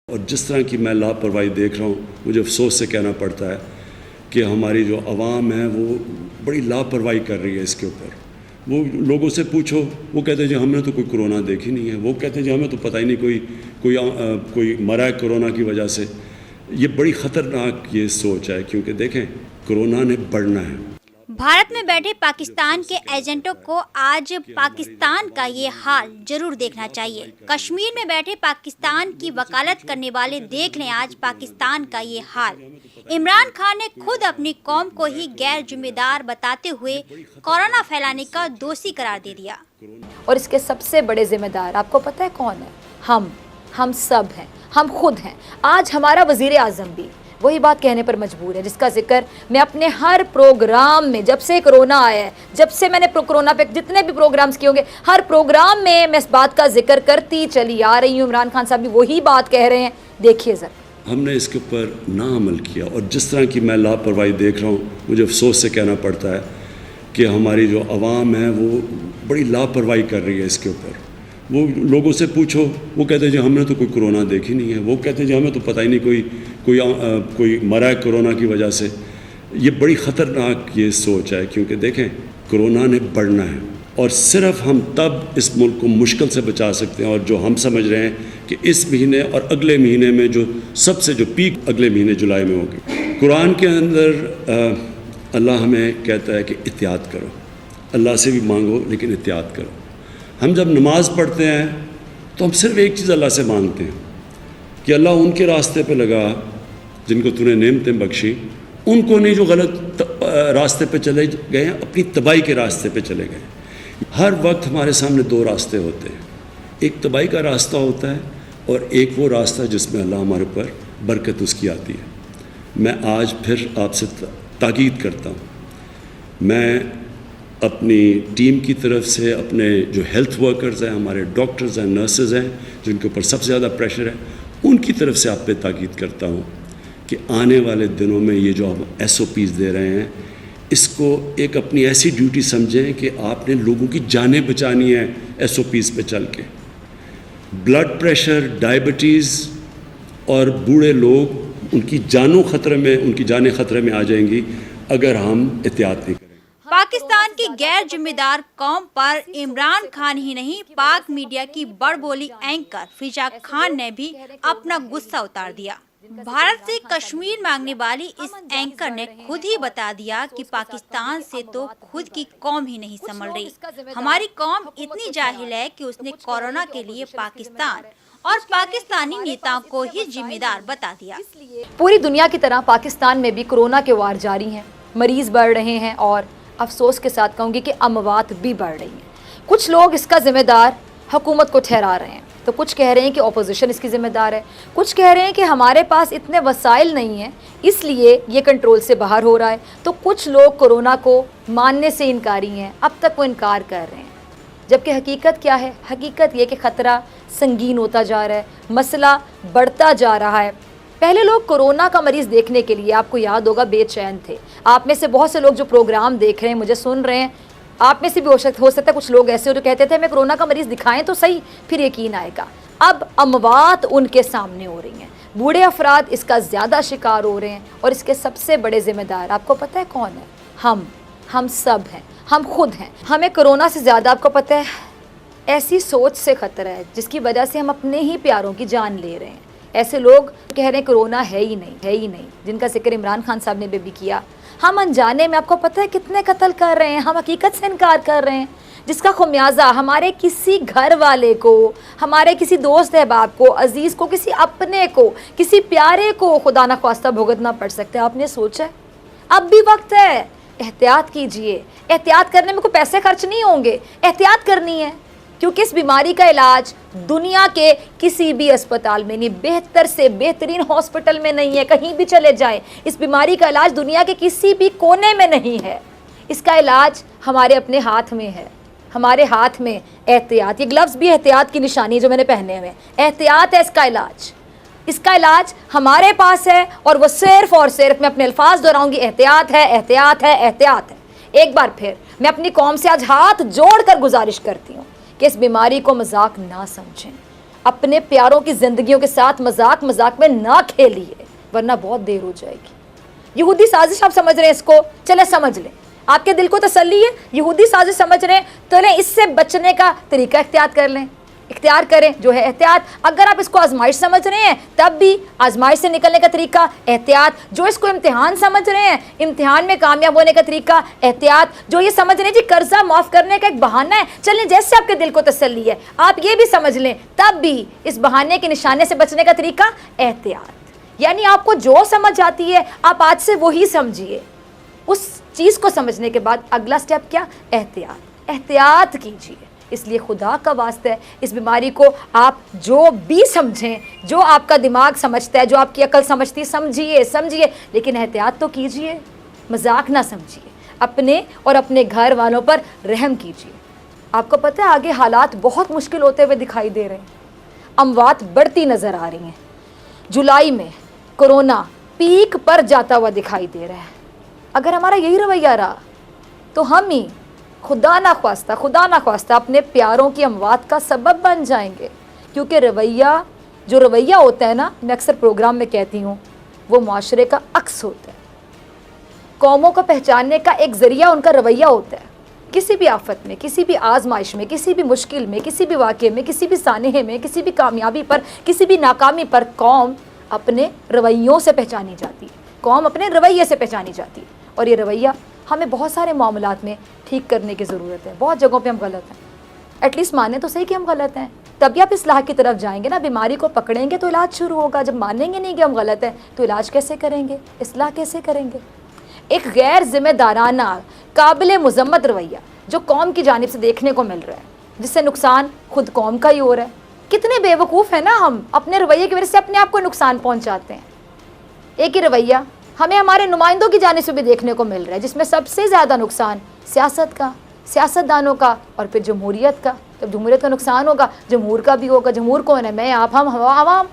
اور جس طرح کی میں لاپرواہی دیکھ رہا ہوں، مجھے افسوس سے کہنا پڑتا ہے کہ ہماری جو عوام ہے وہ بڑی لاپرواہی کر رہی ہے اس کے اوپر۔ وہ لوگوں سے پوچھو، وہ کہتے ہیں جی ہم نے تو کوئی کرونا دیکھی نہیں ہے، وہ کہتے ہیں جی ہمیں تو پتہ ہی نہیں کوئی مرا ہے کرونا کی وجہ سے۔ یہ بڑی خطرناک یہ سوچ ہے، کیونکہ دیکھیں کرونا نے بڑھنا ہے۔ بھارت میں بیٹھے پاکستان کے ایجنٹوں کو آج پاکستان کا یہ حال ضرور دیکھنا چاہیے۔ کشمیر میں بیٹھے پاکستان کی وکالت کرنے والے دیکھ لیں آج پاکستان کا یہ حال۔ عمران خان نے خود اپنی قوم کو ہی غیر ذمہ دار بتاتے ہوئے کورونا پھیلانے کا دوشی قرار دے دیا۔ اور اس کے سب سے بڑے ذمہ دار آپ کو پتہ ہے کون ہے؟ ہم سب ہیں، ہم خود ہیں۔ آج ہمارا وزیر اعظم بھی وہی بات کہنے پر مجبور ہے جس کا ذکر میں اپنے ہر پروگرام میں، جب سے کرونا آیا ہے، جب سے میں نے کرونا پہ جتنے بھی پروگرامز کیے ہوں گے، ہر پروگرام میں اس بات کا ذکر کرتی چلی آ رہی ہوں۔ عمران خان صاحب بھی وہی بات کہہ رہے ہیں، دیکھیے ذرا۔ ہم نے اس کے اوپر نہ عمل کیا، اور جس طرح کی میں لاپرواہی دیکھ رہا ہوں، مجھے افسوس سے کہنا پڑتا ہے کہ ہماری جو عوام ہے وہ بڑی لاپرواہی کر رہی ہے اس کے اوپر۔ وہ لوگوں سے پوچھو، وہ کہتے ہیں جی ہم نے تو کوئی کرونا دیکھی نہیں ہے، وہ کہتے ہیں جی ہمیں تو پتہ ہی نہیں کوئی مرا ہے کرونا کی وجہ سے۔ یہ بڑی خطرناک یہ سوچ ہے، کیونکہ دیکھیں کرونا نے بڑھنا ہے، اور صرف ہم تب اس ملک کو مشکل سے بچا سکتے ہیں، اور جو ہم سمجھ رہے ہیں کہ اس مہینے اور اگلے مہینے میں جو سب سے جو پیک اگلے مہینے جولائی میں ہوگی۔ قرآن کے اندر اللہ ہمیں کہتا ہے کہ احتیاط کرو، اللہ سے بھی مانگو لیکن احتیاط کرو۔ ہم جب نماز پڑھتے ہیں تو ہم صرف ایک چیز اللہ سے مانگتے ہیں کہ اللہ ان کے راستے پہ لگا جن کو تو نے نعمتیں بخشی، ان کو نہیں جو غلط راستے پہ چلے گئے ہیں، اپنی تباہی کے راستے پہ چلے گئے۔ ہر وقت ہمارے سامنے دو راستے ہوتے ہیں، ایک تباہی کا راستہ ہوتا ہے اور ایک وہ راستہ جس میں اللہ ہمارے اوپر برکت اس کی آتی ہے۔ میں آج پھر آپ سے تاکید کرتا ہوں، میں اپنی ٹیم کی طرف سے اپنے جو ہیلتھ ورکرز ہیں، ہمارے ڈاکٹرز ہیں، نرسز ہیں، جن کے اوپر سب سے زیادہ پریشر ہے، ان کی طرف سے آپ پہ تاکید کرتا ہوں کہ آنے والے دنوں میں یہ جو ہم SOPs دے رہے ہیں، اس کو ایک اپنی ایسی ڈیوٹی سمجھیں کہ آپ نے لوگوں کی جانیں بچانی ہیں SOPs پہ چل کے۔ بلڈ پریشر، ڈائبٹیز اور بوڑھے لوگ، ان کی جانیں خطرے میں آ جائیں گی اگر ہم احتیاط نہیں کریں۔ پاکستان کی غیر ذمہ دار قوم پر عمران خان ہی نہیں، پاک میڈیا کی بڑ بولی اینکر فضا خان نے بھی اپنا غصہ اتار دیا۔ بھارت سے کشمیر مانگنے والی اس اینکر نے خود ہی بتا دیا کہ پاکستان سے تو خود کی قوم ہی نہیں سنبھل رہی، ہماری قوم اتنی جاہل ہے کہ اس نے کورونا کے لیے پاکستان اور پاکستانی نیتاؤں کو ہی ذمہ دار بتا دیا۔ پوری دنیا کی طرح پاکستان میں بھی کورونا کے وار جاری ہیں، مریض بڑھ رہے ہیں، اور افسوس کے ساتھ کہوں گی کہ اموات بھی بڑھ رہی ہیں۔ کچھ لوگ اس کا ذمہ دار حکومت کو ٹھہرا رہے ہیں، تو کچھ کہہ رہے ہیں کہ اپوزیشن اس کی ذمہ دار ہے، کچھ کہہ رہے ہیں کہ ہمارے پاس اتنے وسائل نہیں ہیں اس لیے یہ کنٹرول سے باہر ہو رہا ہے، تو کچھ لوگ کورونا کو ماننے سے انکاری ہیں، اب تک وہ انکار کر رہے ہیں۔ جبکہ حقیقت کیا ہے؟ حقیقت یہ کہ خطرہ سنگین ہوتا جا رہا ہے، مسئلہ بڑھتا جا رہا ہے۔ پہلے لوگ کورونا کا مریض دیکھنے کے لیے، آپ کو یاد ہوگا، بے چین تھے۔ آپ میں سے بہت سے لوگ جو پروگرام دیکھ رہے ہیں، مجھے سن رہے ہیں، آپ میں سے بھی ہو سکتا ہے کچھ لوگ ایسے ہو جو کہتے تھے ہمیں کورونا کا مریض دکھائیں تو صحیح، پھر یقین آئے گا۔ اب اموات ان کے سامنے ہو رہی ہیں، بوڑھے افراد اس کا زیادہ شکار ہو رہے ہیں، اور اس کے سب سے بڑے ذمہ دار آپ کو پتہ ہے کون ہے؟ ہم سب ہیں، ہم خود ہیں۔ ہمیں کورونا سے زیادہ آپ کو پتہ ہے ایسی سوچ سے خطرہ ہے جس کی وجہ سے ہم اپنے ہی پیاروں کی جان لے رہے ہیں۔ ایسے لوگ کہہ رہے ہیں کرونا ہے ہی نہیں، جن کا ذکر عمران خان صاحب نے بھی کیا۔ ہم انجانے میں آپ کو پتہ ہے کتنے قتل کر رہے ہیں، ہم حقیقت سے انکار کر رہے ہیں، جس کا خمیازہ ہمارے کسی گھر والے کو، ہمارے کسی دوست احباب کو، عزیز کو، کسی اپنے کو، کسی پیارے کو خدا نخواستہ بھگتنا پڑ سکتا ہے۔ آپ نے سوچا ہے؟ اب بھی وقت ہے، احتیاط کیجئے۔ احتیاط کرنے میں کوئی پیسے خرچ نہیں ہوں گے، احتیاط کرنی ہے، کیونکہ اس بیماری کا علاج دنیا کے کسی بھی اسپتال میں نہیں، بہتر سے بہترین ہاسپٹل میں نہیں ہے، کہیں بھی چلے جائیں، اس بیماری کا علاج دنیا کے کسی بھی کونے میں نہیں ہے۔ اس کا علاج ہمارے اپنے ہاتھ میں ہے، ہمارے ہاتھ میں احتیاط۔ یہ گلوز بھی احتیاط کی نشانی ہے جو میں نے پہنے ہوئے، احتیاط ہے اس کا علاج۔ اس کا علاج ہمارے پاس ہے، اور وہ صرف اور صرف، میں اپنے الفاظ دہراؤں گی، احتیاط ہے، احتیاط ہے، احتیاط ہے۔ ایک بار پھر میں اپنی قوم سے آج ہاتھ جوڑ کر گزارش کرتی ہوں کہ اس بیماری کو مذاق نہ سمجھیں۔ اپنے پیاروں کی زندگیوں کے ساتھ مذاق مذاق میں نہ کھیلیے ورنہ بہت دیر ہو جائے گی۔ یہودی سازش آپ سمجھ رہے ہیں اس کو، چلے سمجھ لیں، آپ کے دل کو تسلی ہے، یہودی سازش سمجھ رہے ہیں تو لیں اس سے بچنے کا طریقہ اختیار کریں جو ہے احتیاط۔ اگر آپ اس کو آزمائش سمجھ رہے ہیں تب بھی آزمائش سے نکلنے کا طریقہ احتیاط، جو اس کو امتحان سمجھ رہے ہیں امتحان میں کامیاب ہونے کا طریقہ احتیاط، جو یہ سمجھ رہے ہیں جی قرضہ معاف کرنے کا ایک بہانہ ہے، چلیں جیسے آپ کے دل کو تسلی ہے آپ یہ بھی سمجھ لیں تب بھی اس بہانے کے نشانے سے بچنے کا طریقہ احتیاط۔ یعنی آپ کو جو سمجھ آتی ہے آپ آج سے وہی سمجھیے، اس چیز کو سمجھنے کے بعد اگلا سٹیپ کیا؟ احتیاط کیجیے۔ اس لیے خدا کا واسطہ ہے اس بیماری کو آپ جو بھی سمجھیں، جو آپ کا دماغ سمجھتا ہے، جو آپ کی عقل سمجھتی ہے سمجھیے لیکن احتیاط تو کیجیے، مذاق نہ سمجھیے، اپنے اور اپنے گھر والوں پر رحم کیجیے۔ آپ کو پتہ ہے آگے حالات بہت مشکل ہوتے ہوئے دکھائی دے رہے ہیں، اموات بڑھتی نظر آ رہی ہیں، جولائی میں کورونا پیک پر جاتا ہوا دکھائی دے رہا ہے۔ اگر ہمارا یہی رویہ رہا تو ہم ہی خدا نہ خواستہ اپنے پیاروں کی اموات کا سبب بن جائیں گے، کیونکہ جو رویہ ہوتا ہے نا، میں اکثر پروگرام میں کہتی ہوں، وہ معاشرے کا عکس ہوتا ہے، قوموں کو پہچاننے کا ایک ذریعہ ان کا رویہ ہوتا ہے۔ کسی بھی آفت میں، کسی بھی آزمائش میں، کسی بھی مشکل میں، کسی بھی واقعے میں، کسی بھی سانحے میں، کسی بھی کامیابی پر، کسی بھی ناکامی پر قوم اپنے رویوں سے پہچانی جاتی ہے، قوم اپنے رویے سے پہچانی جاتی ہے، اور یہ رویہ ہمیں بہت سارے معاملات میں ٹھیک کرنے کی ضرورت ہے۔ بہت جگہوں پہ ہم غلط ہیں، ایٹ لیسٹ مانیں تو صحیح کہ ہم غلط ہیں، تبھی آپ اصلاح کی طرف جائیں گے نا۔ بیماری کو پکڑیں گے تو علاج شروع ہوگا، جب مانیں گے نہیں کہ ہم غلط ہیں تو علاج کیسے کریں گے، اصلاح کیسے کریں گے؟ ایک غیر ذمہ دارانہ قابل مذمت رویہ جو قوم کی جانب سے دیکھنے کو مل رہا ہے، جس سے نقصان خود قوم کا ہی ہو رہا ہے۔ کتنے بے وقوف ہیں نا ہم، اپنے رویے کی وجہ سے اپنے آپ کو نقصان پہنچاتے ہیں۔ ایک ہی رویہ ہمیں ہمارے نمائندوں کی جانب سے بھی دیکھنے کو مل رہا ہے، جس میں سب سے زیادہ نقصان سیاست کا، سیاستدانوں کا، اور پھر جمہوریت کا۔ جب جمہوریت کا نقصان ہوگا جمہور کا بھی ہوگا۔ جمہور کون ہے؟ میں، آپ، ہم، عوام۔